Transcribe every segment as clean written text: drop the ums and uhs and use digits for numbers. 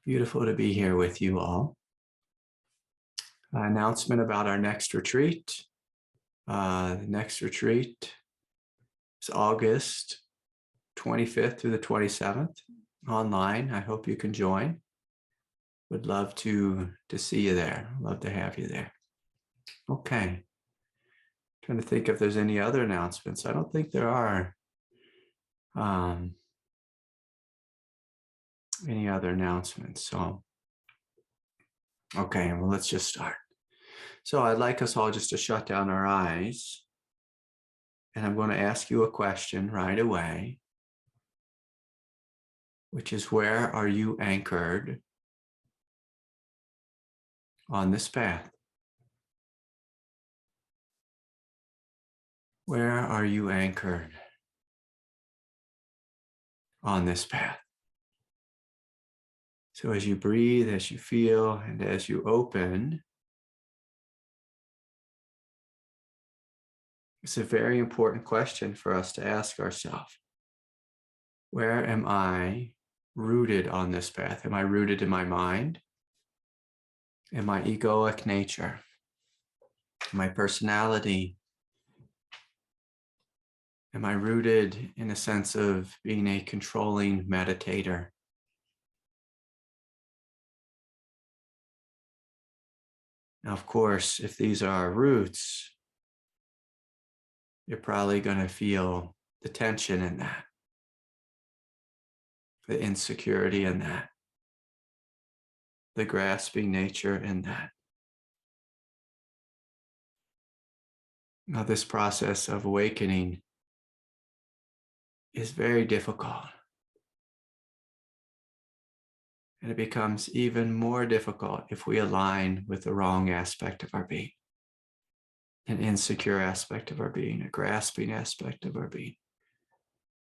Beautiful to be here with you all. Announcement about our next retreat. The next retreat is August 25th through the 27th online. I hope you can join. Would love to see you there. Love to have you there. Okay. Trying to think if there's any other announcements. I don't think there are any other announcements. So, okay, well, let's just start. So I'd like us all just to shut down our eyes. And I'm going to ask you a question right away, which is, where are you anchored on this path? Where are you anchored on this path? So as you breathe, as you feel, and as you open, it's a very important question for us to ask ourselves. Where am I rooted on this path? Am I rooted in my mind? In my egoic nature? My personality? Am I rooted in a sense of being a controlling meditator? Now, of course, if these are our roots, you're probably going to feel the tension in that, the insecurity in that, the grasping nature in that. Now, this process of awakening is very difficult. And it becomes even more difficult if we align with the wrong aspect of our being, an insecure aspect of our being, a grasping aspect of our being.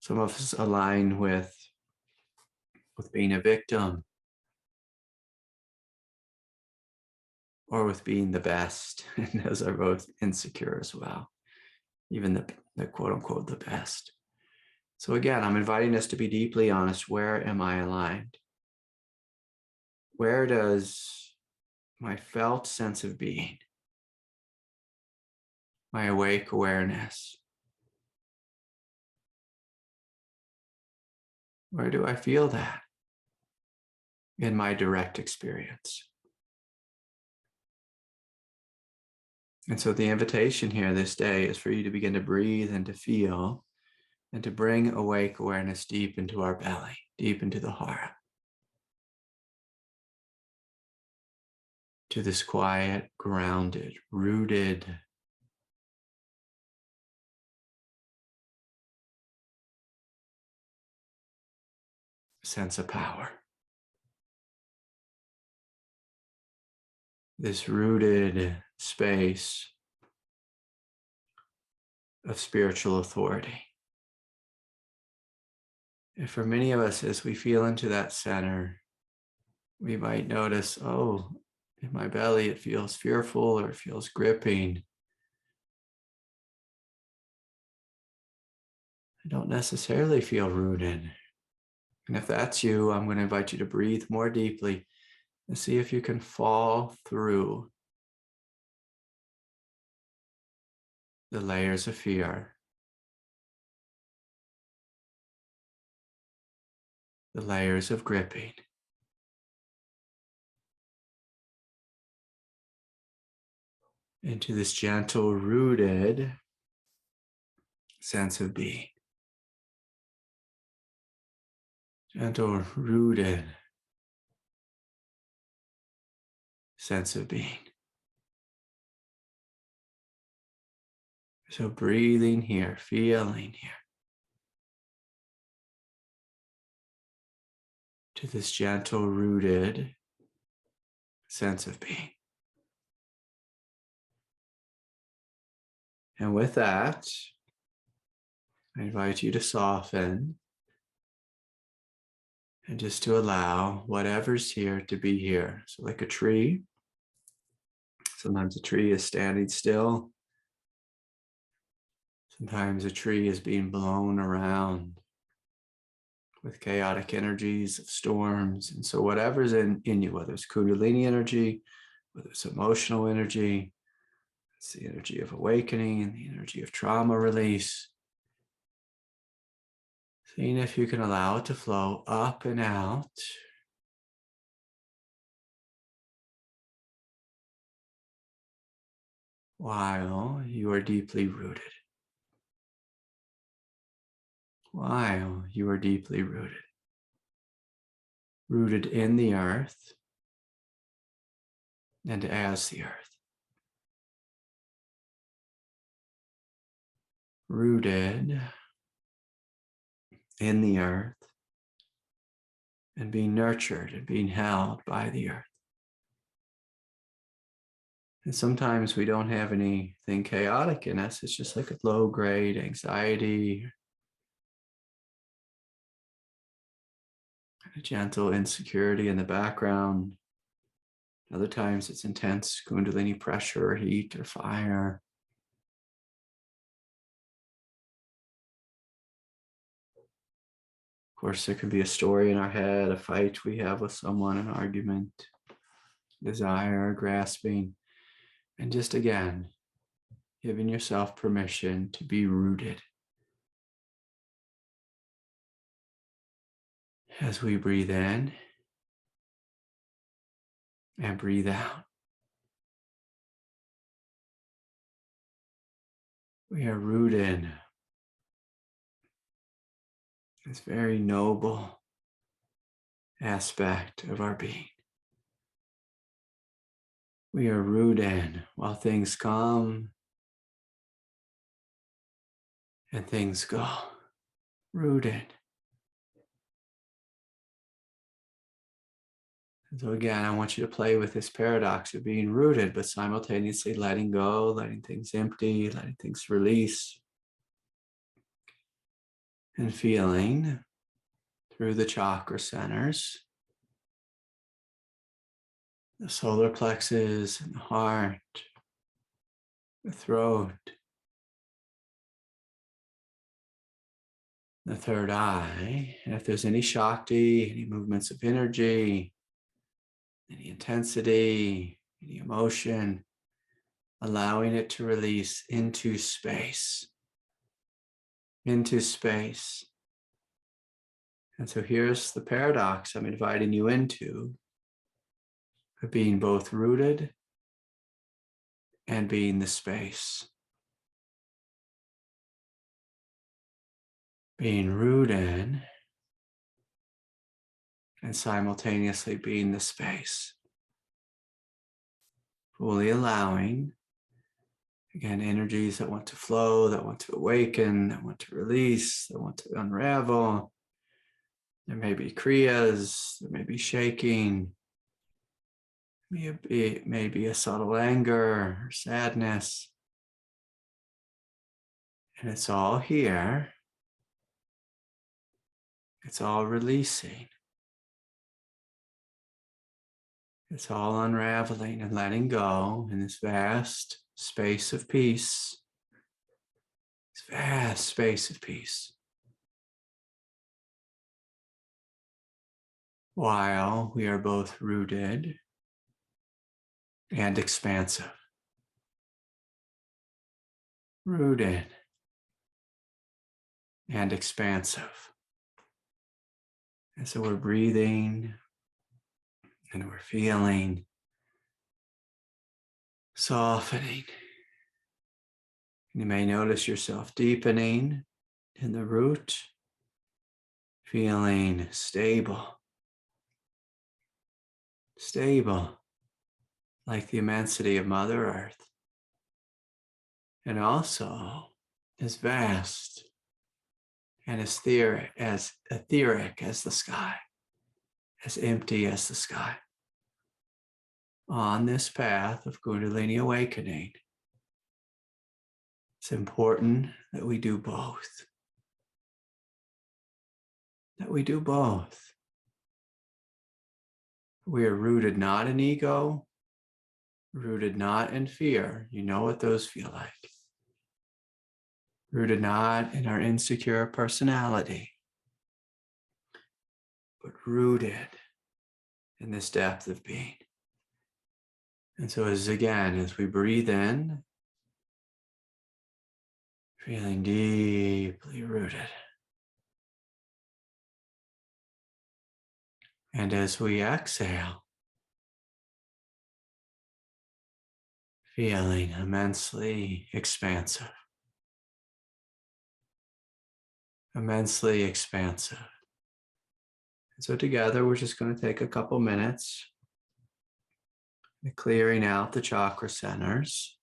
Some of us align with being a victim, or with being the best. And those are both insecure as well, even the quote unquote the best. So again, I'm inviting us to be deeply honest. Where am I aligned? Where does my felt sense of being, my awake awareness, where do I feel that in my direct experience? And so the invitation here this day is for you to begin to breathe and to feel and to bring awake awareness deep into our belly, deep into the heart, to this quiet, grounded, rooted sense of power. This rooted space of spiritual authority. And for many of us, as we feel into that center, we might notice, oh, in my belly, it feels fearful or it feels gripping. I don't necessarily feel rooted. And if that's you, I'm going to invite you to breathe more deeply and see if you can fall through the layers of fear, the layers of gripping, into this gentle, rooted sense of being. Gentle, rooted sense of being. So breathing here, feeling here, to this gentle, rooted sense of being. And with that, I invite you to soften and just to allow whatever's here to be here. So like a tree, sometimes a tree is standing still. Sometimes a tree is being blown around with chaotic energies of storms. And so whatever's in you, whether it's Kundalini energy, whether it's emotional energy, it's the energy of awakening, the energy of trauma release, seeing if you can allow it to flow up and out while you are deeply rooted. While you are deeply rooted. Rooted in the earth and as the earth. Rooted in the earth and being nurtured and being held by the earth. And sometimes we don't have anything chaotic in us. It's just like a low-grade anxiety, a gentle insecurity in the background. Other times it's intense Kundalini pressure or heat or fire. Of course, there can be a story in our head, a fight we have with someone, an argument, desire, grasping. And just again, giving yourself permission to be rooted. As we breathe in and breathe out, we are rooted. This very noble aspect of our being. We are rooted while things come and things go. Rooted. And so again, I want you to play with this paradox of being rooted, but simultaneously letting go, letting things empty, letting things release. And feeling through the chakra centers, the solar plexus and the heart, the throat, the third eye. And if there's any Shakti, any movements of energy, any intensity, any emotion, allowing it to release into space. Into space. And so here's the paradox I'm inviting you into, of being both rooted and being the space. Being rooted and simultaneously being the space. Fully allowing, again, energies that want to flow, that want to awaken, that want to release, that want to unravel. There may be kriyas, there may be shaking, maybe a subtle anger or sadness. And it's all here. It's all releasing. It's all unraveling and letting go in this vast space of peace. This vast space of peace. While we are both rooted and expansive. Rooted and expansive. And so we're breathing and we're feeling, softening. You may notice yourself deepening in the root, feeling stable. Stable, like the immensity of Mother Earth. And also as vast and as etheric as the sky, as empty as the sky. On this path of Kundalini awakening, it's important that we do both. That we do both. We are rooted not in ego, rooted not in fear. You know what those feel like. Rooted not in our insecure personality, but rooted in this depth of being. And so as we breathe in, feeling deeply rooted. And as we exhale, feeling immensely expansive. Immensely expansive. And so together, we're just going to take a couple minutes, clearing out the chakra centers.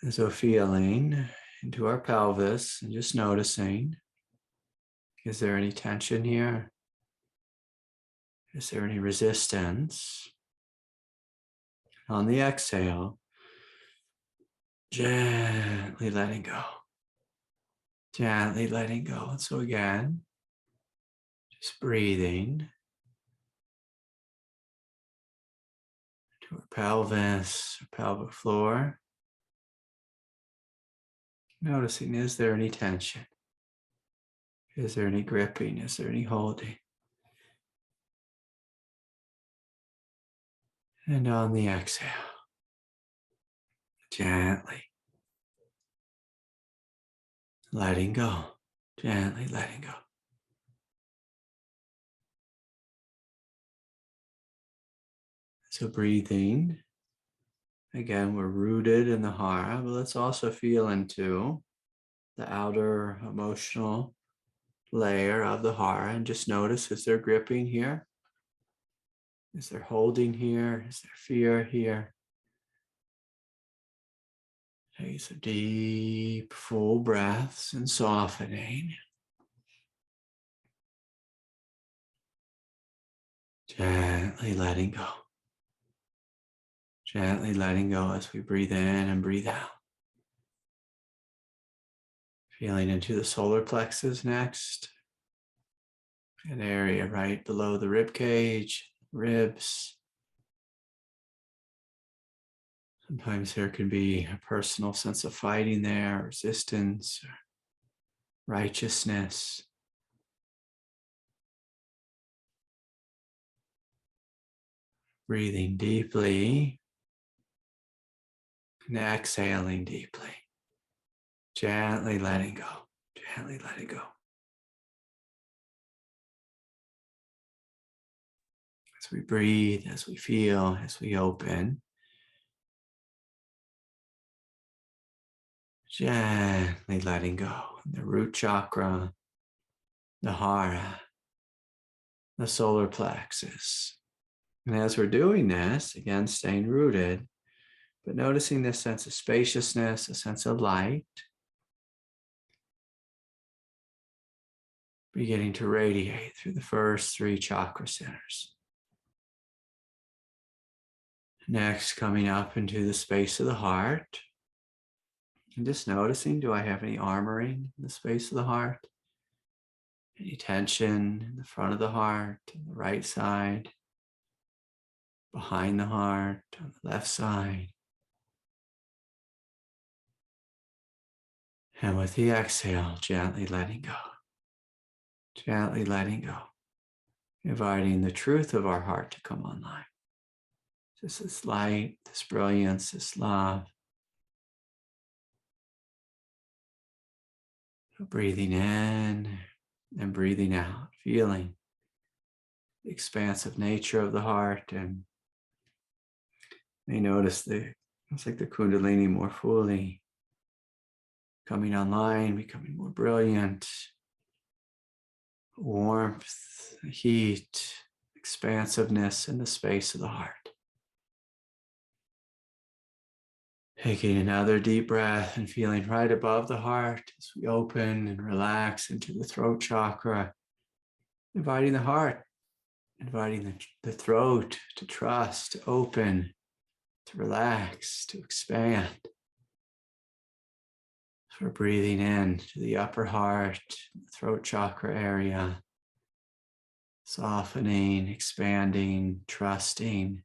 And so feeling into our pelvis and just noticing, is there any tension here? Is there any resistance? On the exhale, gently letting go. Gently letting go. And so again, just breathing to our pelvis, our pelvic floor. Noticing, is there any tension? Is there any gripping? Is there any holding? And on the exhale, gently letting go. Gently letting go. So breathing. Again, we're rooted in the hara, but let's also feel into the outer emotional layer of the hara and just notice, is there gripping here? Is there holding here? Is there fear here? Take some deep, full breaths and softening. Gently letting go. Gently letting go as we breathe in and breathe out. Feeling into the solar plexus next. An area right below the rib cage, ribs. Sometimes there can be a personal sense of fighting there, resistance, righteousness. Breathing deeply and exhaling deeply. Gently letting go. Gently letting go. As we breathe, as we feel, as we open. Gently letting go. The root chakra, the hara, the solar plexus. And as we're doing this, again, staying rooted, but noticing this sense of spaciousness, a sense of light, beginning to radiate through the first three chakra centers. Next, coming up into the space of the heart. And just noticing, do I have any armoring in the space of the heart? Any tension in the front of the heart, on the right side, behind the heart, on the left side? And with the exhale, gently letting go. Gently letting go. Inviting the truth of our heart to come online. Just this light, this brilliance, this love. Breathing in and breathing out, feeling the expansive nature of the heart, and may notice it's like the Kundalini more fully coming online, becoming more brilliant, warmth, heat, expansiveness in the space of the heart. Taking another deep breath and feeling right above the heart as we open and relax into the throat chakra, inviting the heart, inviting the throat to trust, to open, to relax, to expand. So we're breathing in to the upper heart, the throat chakra area, softening, expanding, trusting,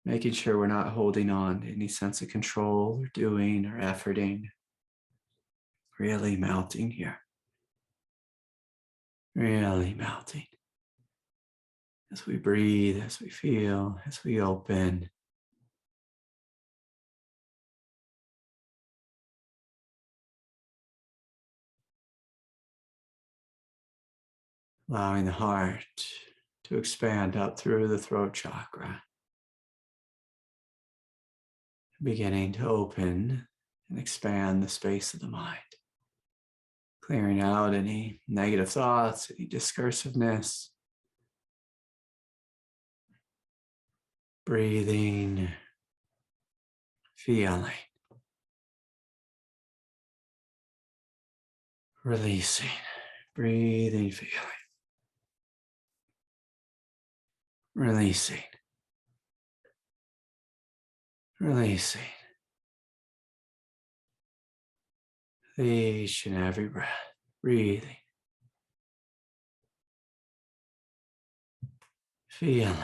making sure we're not holding on to any sense of control or doing or efforting, really melting here. really melting. As we breathe, as we feel, as we open. Allowing the heart to expand up through the throat chakra. Beginning to open and expand the space of the mind. Clearing out any negative thoughts, any discursiveness. Breathing, feeling, releasing, breathing, feeling, releasing, releasing. Each and every breath, breathing, feeling,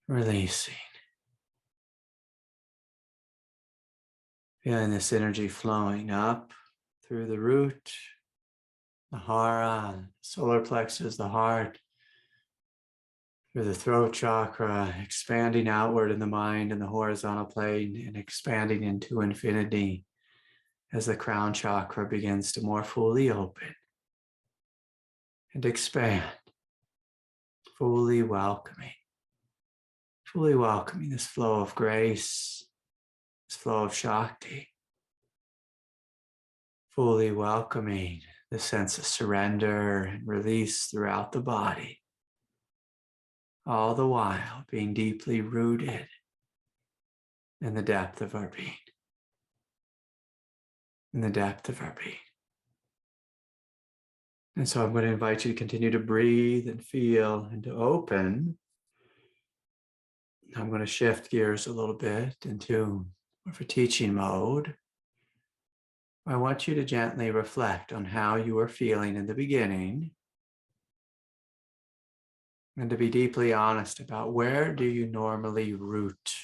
releasing. Feeling this energy flowing up through the root, the hara, solar plexus, the heart, through the throat chakra, expanding outward in the mind and the horizontal plane and expanding into infinity as the crown chakra begins to more fully open and expand, fully welcoming this flow of grace, this flow of Shakti, fully welcoming the sense of surrender and release throughout the body, all the while being deeply rooted in the depth of our being, in the depth of our being. And so I'm going to invite you to continue to breathe and feel and to open. I'm going to shift gears a little bit into more of a teaching mode. I want you to gently reflect on how you were feeling in the beginning and to be deeply honest about where do you normally root?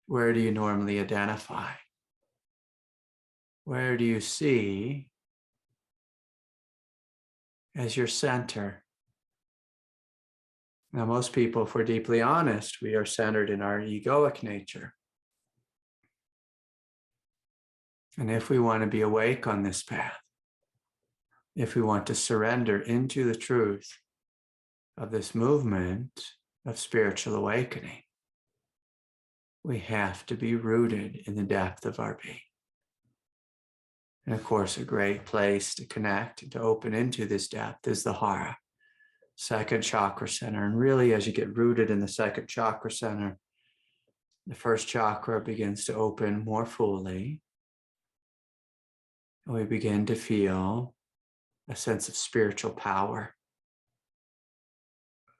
Where do you normally identify? Where do you see as your center? Now, most people, if we're deeply honest, we are centered in our egoic nature. And if we want to be awake on this path, if we want to surrender into the truth of this movement of spiritual awakening, we have to be rooted in the depth of our being. And of course, a great place to connect and to open into this depth is the hara, second chakra center. And really, as you get rooted in the second chakra center, the first chakra begins to open more fully. And we begin to feel a sense of spiritual power,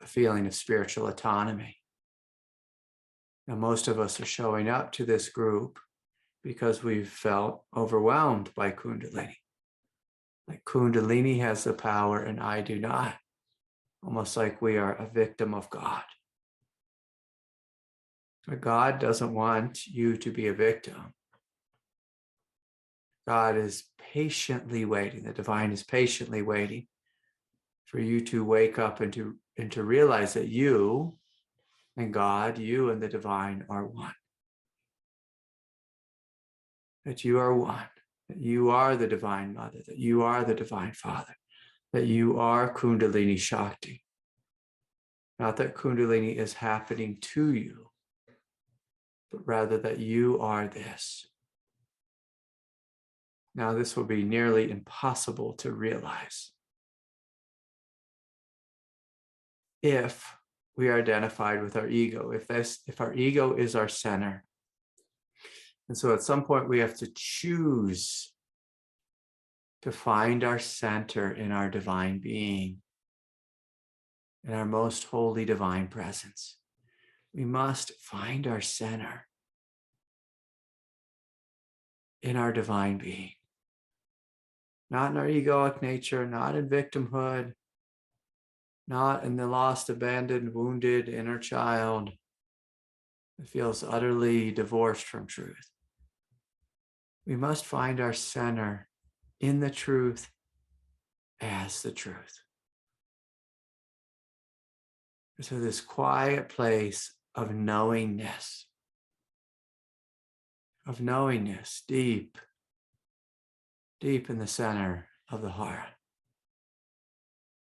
a feeling of spiritual autonomy. Now, most of us are showing up to this group because we've felt overwhelmed by Kundalini. Like Kundalini has the power and I do not. Almost like we are a victim of God. But God doesn't want you to be a victim. God is patiently waiting. The divine is patiently waiting for you to wake up and to realize that you and God, you and the divine are one. That you are one. That you are the divine mother. That you are the divine father. That you are Kundalini Shakti. Not that Kundalini is happening to you, but rather that you are this. Now, this will be nearly impossible to realize if we are identified with our ego, if our ego is our center. And so at some point we have to choose to find our center in our divine being, in our most holy divine presence. We must find our center in our divine being. Not in our egoic nature, not in victimhood, not in the lost, abandoned, wounded inner child that feels utterly divorced from truth. We must find our center in the truth as the truth. So this quiet place of knowingness, deep, deep in the center of the heart,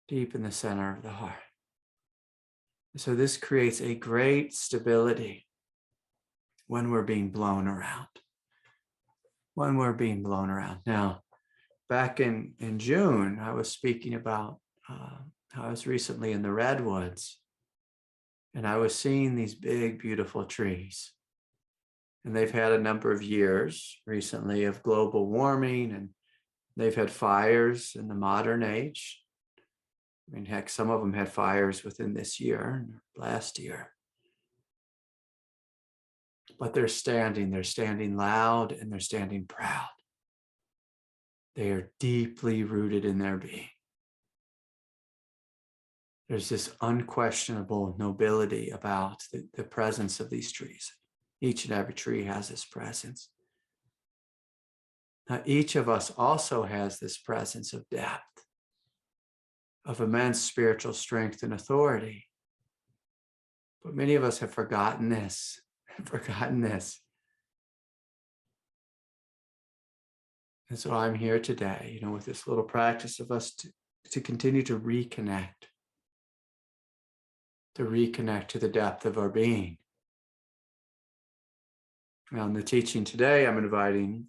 deep in the center of the heart. So this creates a great stability when we're being blown around. Now, back in June, I was speaking about how I was recently in the redwoods, and I was seeing these big, beautiful trees. And they've had a number of years recently of global warming, and they've had fires in the modern age. I mean, heck, some of them had fires within this year, last year. But they're standing loud, and they're standing proud. They are deeply rooted in their being. There's this unquestionable nobility about the presence of these trees. Each and every tree has this presence. Now, each of us also has this presence of depth, of immense spiritual strength and authority. But many of us have forgotten this, And so I'm here today, with this little practice of us to continue to reconnect to the depth of our being. Now, in the teaching today, I'm inviting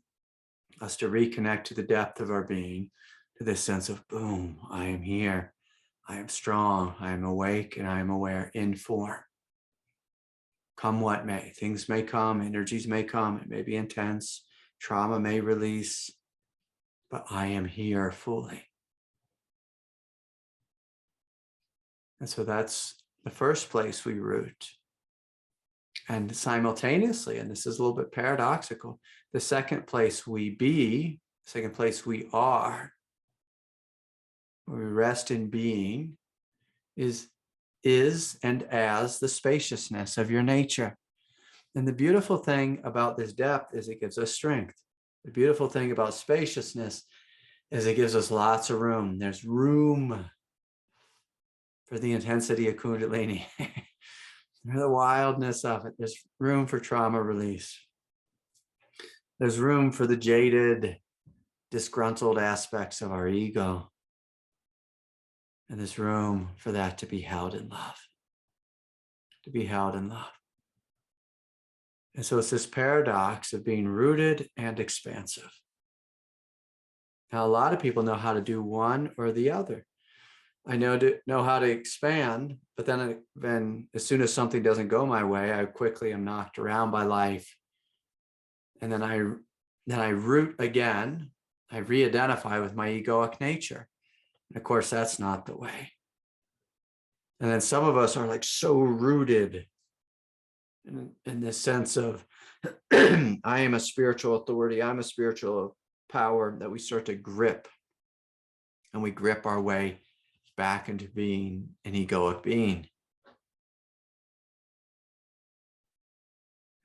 us to reconnect to the depth of our being, to this sense of, boom, I am here, I am strong, I am awake, and I am aware in form. Come what may, things may come, energies may come, it may be intense, trauma may release, but I am here fully. And so that's the first place we root. And simultaneously, and this is a little bit paradoxical, the second place we be, second place we are, where we rest in being, is and as the spaciousness of your nature. And the beautiful thing about this depth is it gives us strength. The beautiful thing about spaciousness is it gives us lots of room. There's room for the intensity of Kundalini, for the wildness of it. There's room for trauma release. There's room for the jaded, disgruntled aspects of our ego. And there's room for that to be held in love. And so it's this paradox of being rooted and expansive. Now, a lot of people know how to do one or the other. I know how to expand, but then as soon as something doesn't go my way, I quickly am knocked around by life. And then I root again. I re-identify with my egoic nature. And of course, that's not the way. And then some of us are like so rooted in this sense of, I am a spiritual authority, I'm a spiritual power, that we start to grip. And we grip our way back into being an egoic being.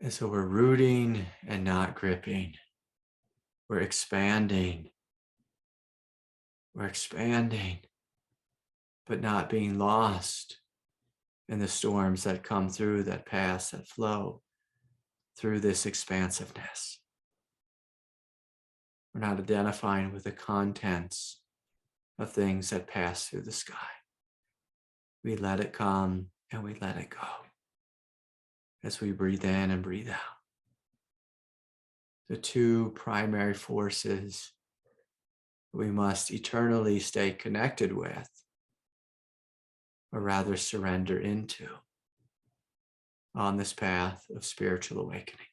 And so we're rooting and not gripping. We're expanding, but not being lost in the storms that come through, that pass, that flow through this expansiveness. We're not identifying with the contents of things that pass through the sky. We let it come and we let it go as we breathe in and breathe out. The two primary forces we must eternally stay connected with, or rather surrender into, on this path of spiritual awakening.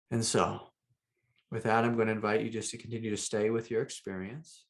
And so, with that, I'm going to invite you just to continue to stay with your experience.